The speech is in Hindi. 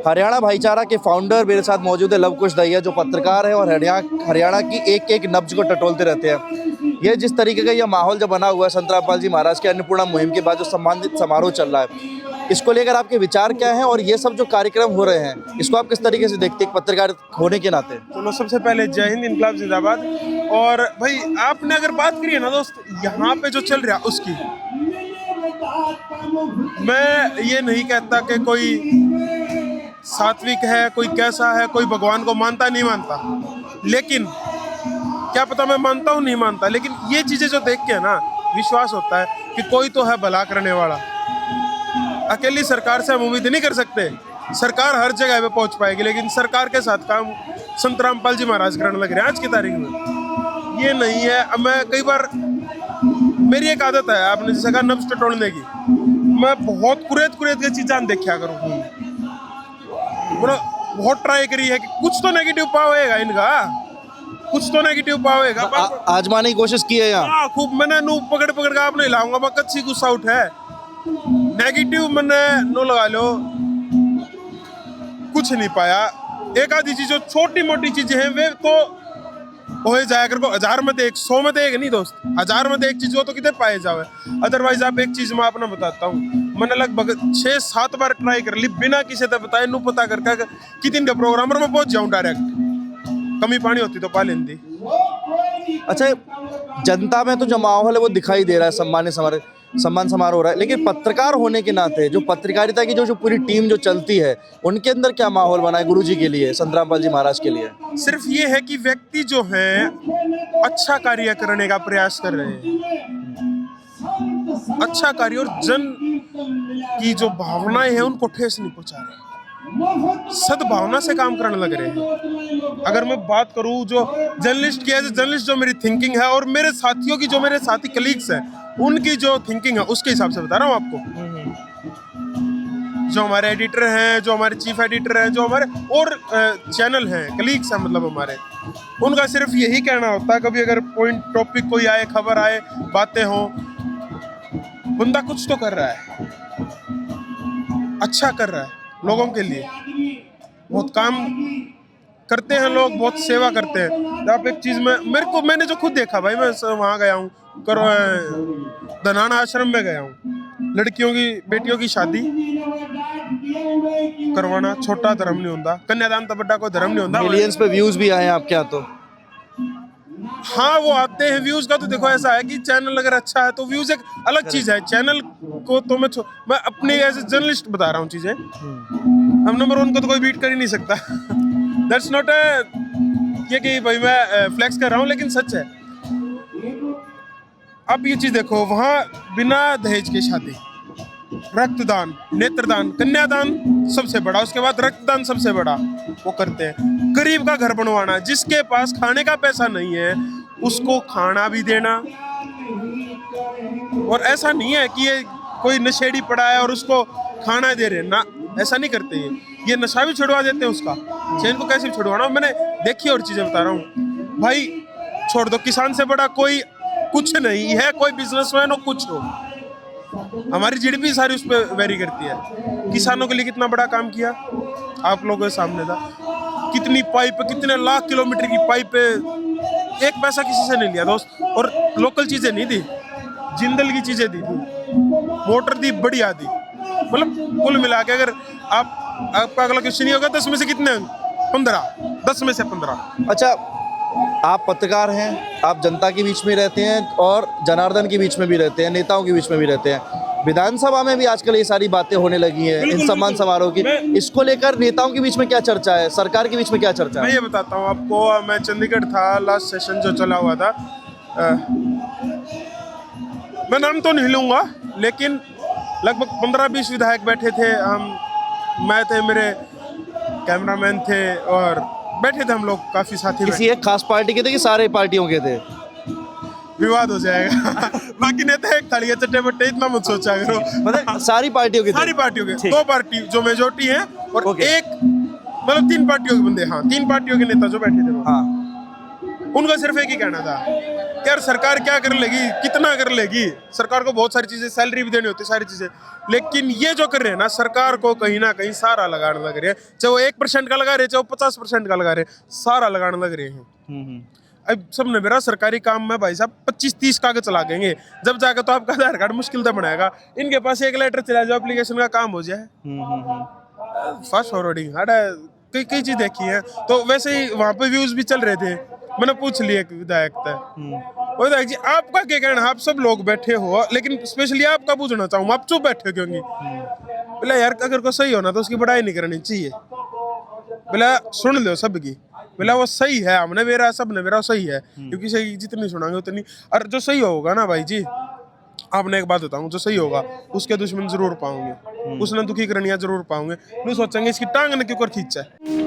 हरियाणा भाईचारा के फाउंडर मेरे साथ मौजूद है, लव कुश दहिया, जो पत्रकार है और हरियाणा की एक एक नब्ज को टटोलते रहते हैं। ये जिस तरीके का यह माहौल जो बना हुआ है संत रामपाल जी महाराज के अन्नपूर्णा मुहिम के बाद जो सम्मानित समारोह चल रहा है, इसको लेकर आपके विचार क्या हैं और ये सब जो कार्यक्रम हो रहे हैं इसको आप किस तरीके से देखते हैं पत्रकार होने के नाते? चलो सबसे पहले जय हिंद, इनकलाब जिंदाबाद। और भाई आपने अगर बात करी है ना दोस्त, यहाँ पे जो चल रहा उसकी, मैं ये नहीं कहता कि कोई सात्विक है, कोई कैसा है, कोई भगवान को मानता नहीं मानता, लेकिन क्या पता मैं मानता हूँ नहीं मानता, लेकिन ये चीजें जो देख के ना विश्वास होता है कि कोई तो है भला करने वाला। अकेली सरकार से हम उम्मीद नहीं कर सकते, सरकार हर जगह पे पहुंच पाएगी, लेकिन सरकार के साथ काम संत रामपाल जी महाराज करने लग रहे हैं आज की तारीख में। ये नहीं है, अब मैं कई बार, मेरी एक आदत है, आपने जैसे कहा नब्ज टटोलने की, मैं बहुत कुरेद के चीज़ें देखा करूँ, बहुत ट्राई करी है कि कुछ तो नेगेटिव पाव होएगा इनका, कुछ तो नेगेटिव पाव होएगा। आजमाने की कोशिश की है यहाँ? हाँ खूब, मैंने नू पकड़ के आप नहीं लाऊंगा, मैं कच्ची गुस्सा उठ है, नेगेटिव मैंने नो लगा लो, कुछ नहीं पाया। एक आधी चीज जो छोटी मोटी चीजें हैं वे तो हो जाया कर, 1000 में 1, 100 में 1 नहीं दोस्त, 1000 में 1 चीज हो तो कितने पाए जावे। अदरवाइज आप एक चीज मैं अपना बताता हूँ, मैंने लगभग 6-7 बार ट्राई कर ली बिना किसी से बताए, नू पता करके कि दिन का प्रोग्रामर में पहुंच जाऊं डायरेक्ट, कमी पानी होती तो पा लेंदी। अच्छा, जनता में तो जो माहौल है वो दिखाई दे रहा है, सम्मान समारोह हो रहा है, लेकिन पत्रकार होने के नाते जो पत्रकारिता की जो पूरी टीम जो चलती है उनके अंदर क्या माहौल बना है गुरुजी के लिए, संत रामपाल जी महाराज के लिए? सिर्फ ये है कि व्यक्ति जो है अच्छा कार्य करने का प्रयास कर रहे हैं, अच्छा कार्य, और जन की जो भावनाएं हैं उनको ठेस नहीं पहुंचा रहे, सद्भावना से काम करने लग रहे हैं। अगर मैं बात करूं जो जर्नलिस्ट की, एज ए जर्नलिस्ट जो मेरी थिंकिंग है और मेरे साथियों की, जो मेरे साथी कलीग्स हैं उनकी जो थिंकिंग है उसके हिसाब से बता रहा हूँ आपको। जो हमारे एडिटर हैं, जो हमारे चीफ एडिटर हैं, जो हमारे और चैनल हैं, कलीग्स हैं मतलब हमारे, उनका सिर्फ यही कहना होता है, कभी अगर पॉइंट टॉपिक कोई आए, खबर आए, बातें हों, बंदा कुछ तो कर रहा है, अच्छा कर रहा है लोगों के लिए, बहुत काम करते हैं लोग, बहुत सेवा करते हैं। आप एक चीज में मैंने जो खुद देखा भाई, मैं वहाँ गया हूँ, धनाना आश्रम में गया हूँ, लड़कियों की, बेटियों की शादी करवाना छोटा धर्म नहीं होता, कन्यादान तो बड़ा कोई धर्म नहीं होता। मिलियंस पे व्यूज भी आए आपके यहाँ तो? हाँ वो आते हैं, व्यूज का तो देखो ऐसा है कि चैनल अगर अच्छा है तो व्यूज एक अलग चीज है, चैनल को तो मैं अपने एज ए जर्नलिस्ट बता रहा हूँ चीजें, हम नंबर 1 को तो कोई बीट कर ही नहीं सकता। दैट्स नॉट ये कि भाई मैं फ्लेक्स कर रहा हूँ, लेकिन सच है। अब ये चीज देखो, वहाँ बिना दहेज के शादी, रक्तदान, नेत्रदान, कन्यादान सबसे बड़ा, उसके बाद रक्तदान सबसे बड़ा वो करते हैं। गरीब का घर बनवाना, जिसके पास खाने का पैसा नहीं है उसको खाना भी देना, और ऐसा नहीं है कि ये कोई नशेड़ी पड़ा है और उसको खाना दे रहे हैं ना, ऐसा नहीं करते ये नशा भी छुड़वा देते हैं उसका, चैन को कैसे छुड़वाना मैंने देखी और चीजें बता रहा हूँ भाई। छोड़ दो, किसान से बड़ा कोई कुछ नहीं है, कोई बिजनेसमैन हो कुछ हो, हमारी जीडीपी सारी उस पर वेरी करती है। किसानों के लिए कितना बड़ा काम किया आप लोगों के सामने था, कितनी पाइप, कितने लाख किलोमीटर की पाइप, एक पैसा किसी से नहीं लिया दोस्त, और लोकल चीजें नहीं दी, जिंदल की चीजें दी थी, मोटर दी, बढ़िया दी, मतलब कुल मिला के अगर आपका अगला क्वेश्चन ही होगा 10 में से कितने? 15, 10 में से 15। अच्छा, आप पत्रकार हैं, आप जनता के बीच में रहते हैं और जनार्दन के बीच में भी रहते हैं, नेताओं के बीच में भी रहते हैं। विधानसभा में भी आजकल ये सारी बातें होने लगी हैं इन सम्मान समारोह की, इसको लेकर नेताओं के बीच में क्या चर्चा है, सरकार के बीच में क्या चर्चा है? मैं ये बताता हूँ आपको, मैं चंडीगढ़ था, लास्ट सेशन जो चला हुआ था, मैं नाम तो नहीं लूँगा, लेकिन लगभग 15-20 विधायक बैठे थे, मैं थे, मेरे कैमरामैन थे, और बैठे थे हम लोग काफी साथी। किसी एक खास पार्टी के थे कि सारे पार्टियों के थे? विवाद हो जाएगा। बाकी नेता एक थाली चट्टे बट्टे, इतना मत सोचा करो, मतलब सारी पार्टियों के थे? सारी पार्टियों के, 2 पार्टी जो मेजोरिटी है और एक मतलब 3 पार्टियों के बंदे, हाँ 3 पार्टियों के नेता जो बैठे थे, हाँ, उनका सिर्फ एक ही कहना था यार सरकार क्या कर लेगी, कितना कर लेगी, सरकार को बहुत सारी चीजें, सैलरी भी देनी होती है, सारी चीजें, लेकिन ये जो कर रहे हैं ना, सरकार को कहीं ना कहीं सारा लगाने लग रहे हैं, चाहे वो 1% का लगा रहे, चाहे वो 50% का लगा रहे, सारा लगाने लग रहे हैं। अब सबने मेरा सरकारी काम में भाई साहब 25-30 कागज लागेंगे, जब जाकर तो आपका आधार कार्ड मुश्किल से बनाएगा। इनके पास एक लेटर चला जाओ, एप्लीकेशन का काम हो जाए। फास्ट फॉरवर्डिंग कई कई चीज देखी है। तो वैसे ही वहां पे व्यूज भी चल रहे थे, मैंने पूछ लिया एक विधायक था, विधायक जी आपका क्या कहना है, आप सब लोग बैठे हो, लेकिन स्पेशली आपका पूछना चाहूँ, आप चुप बैठे हो क्योंकि? बोला यार अगर को सही होना तो उसकी बड़ाई नहीं करनी चाहिए। बोला सुन लो सबकी, बोला वो सही है, हमने मेरा सब ने मेरा सही है, क्योंकि सही जितनी सुनांगे उतनी, और जो सही होगा ना भाई जी, आपने एक बात बताऊं, जो सही होगा उसके दुश्मन जरूर पाओगे, उसने दुखी करनिया जरूर पाओगे, नहीं सोचेंगे इसकी टांग ने क्यों कर खींचा है।